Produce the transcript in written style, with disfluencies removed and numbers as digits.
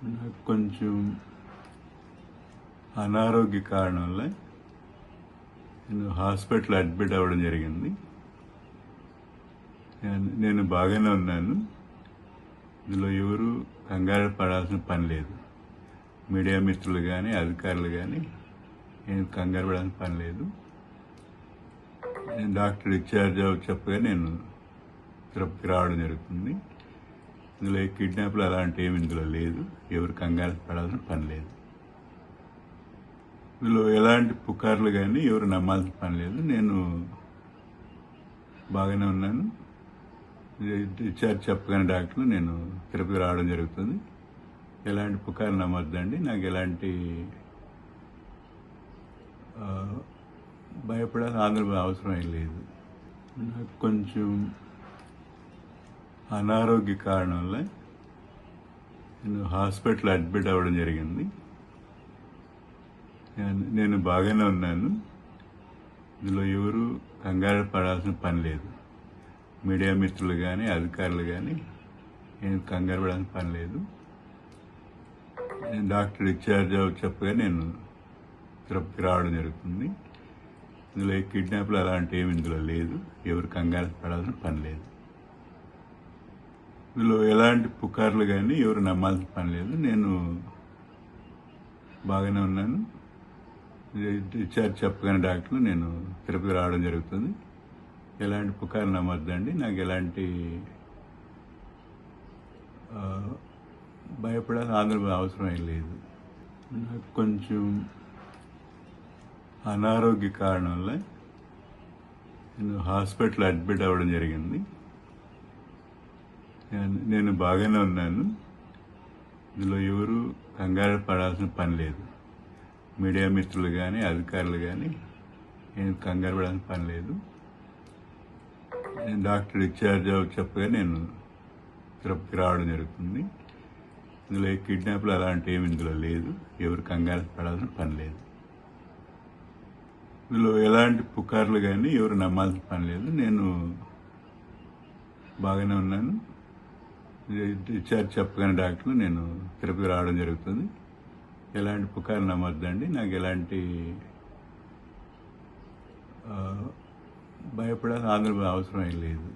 నాకు కొంచెం అనారోగ్య కారణం వల్ల నేను హాస్పిటల్ అడ్మిట్ అవ్వడం జరిగింది. నేను బాగానే ఉన్నాను. ఇందులో ఎవరు కంగారు పడాల్సిన పని లేదు. మీడియా మిత్రులు కానీ అధికారులు కానీ నేను కంగారు పడాల్సిన పని లేదు. నేను డాక్టర్ డిశ్చార్జ్ చెప్పగా నేను తిరుపతికి రావడం జరుగుతుంది. ఇందులో కిడ్నాప్లు అలాంటి ఏమి ఇందులో లేదు. ఎవరు కంగారు పడాల్సిన పని లేదు. ఇందులో ఎలాంటి పుకార్లు కానీ ఎవరు నమ్మాల్సిన పని లేదు. నేను బాగానే ఉన్నాను. డిశ్చార్జ్ చెప్పగానే డాక్టర్లు నేను తిరుపతి రావడం జరుగుతుంది. ఎలాంటి పుకార్లు నమ్మొద్దండి. నాకు ఎలాంటి భయపడాల్సిన ఆందోళన అవసరం ఏం లేదు. నాకు కొంచెం అనారోగ్య కారణం వల్ల నేను హాస్పిటల్ అడ్మిట్ అవ్వడం జరిగింది. నేను బాగానే ఉన్నాను. ఇందులో ఎవరు కంగారు పడాల్సిన పని లేదు. మీడియా మిత్రులు కానీ అధికారులు కానీ నేను కంగారు పడాల్సిన పని లేదు. నేను డాక్టర్ డిశ్చార్జ్ చెప్పగా నేను తిరుపతికి రావడం జరుగుతుంది. ఇందులో కిడ్నాప్లు అలాంటి ఏమి ఇందులో లేదు. ఎవరు కంగారు పడాల్సిన పని లేదు. ఇందులో ఎలాంటి పుకార్లు కానీ ఎవరు నమ్మాల్సిన పని లేదు. నేను బాగానే ఉన్నాను. డిశ్చార్జ్ చెప్పగానే డాక్టర్లు నేను తిరుపతి రావడం జరుగుతుంది. ఎలాంటి పుకార్లు నమ్మొద్దండి. నాకు ఎలాంటి భయపడాల్సిన ఆందోళన అవసరం ఏం లేదు. నాకు కొంచెం అనారోగ్య కారణం వల్ల నేను హాస్పిటల్ అడ్మిట్ అవ్వడం జరిగింది. నేను బాగానే ఉన్నాను. ఇందులో ఎవరు కంగారు పడాల్సిన పని లేదు. మీడియా మిత్రులు కానీ అధికారులు కానీ నేను కంగారు పడాల్సిన పని లేదు. నేను డాక్టర్ డిశ్చార్జ్ చెప్పగా నేను తిరుపతికి రావడం జరుగుతుంది. ఇందులో కిడ్నాప్లు అలాంటి ఏమి ఇందులో లేదు. ఎవరు కంగారు పడాల్సిన పని లేదు. ఇందులో ఎలాంటి పుకార్లు కానీ ఎవరు నమ్మాల్సిన పని లేదు. నేను బాగానే ఉన్నాను. డిశ్చార్జ్ చెప్పగానే డాక్టర్లు నేను తిరుపతి రావడం జరుగుతుంది. ఎలాంటి పుకార్లు నమ్మొద్దండి. నాకు ఎలాంటి భయపడాల్సిన ఆందోళన అవసరం ఏం లేదు.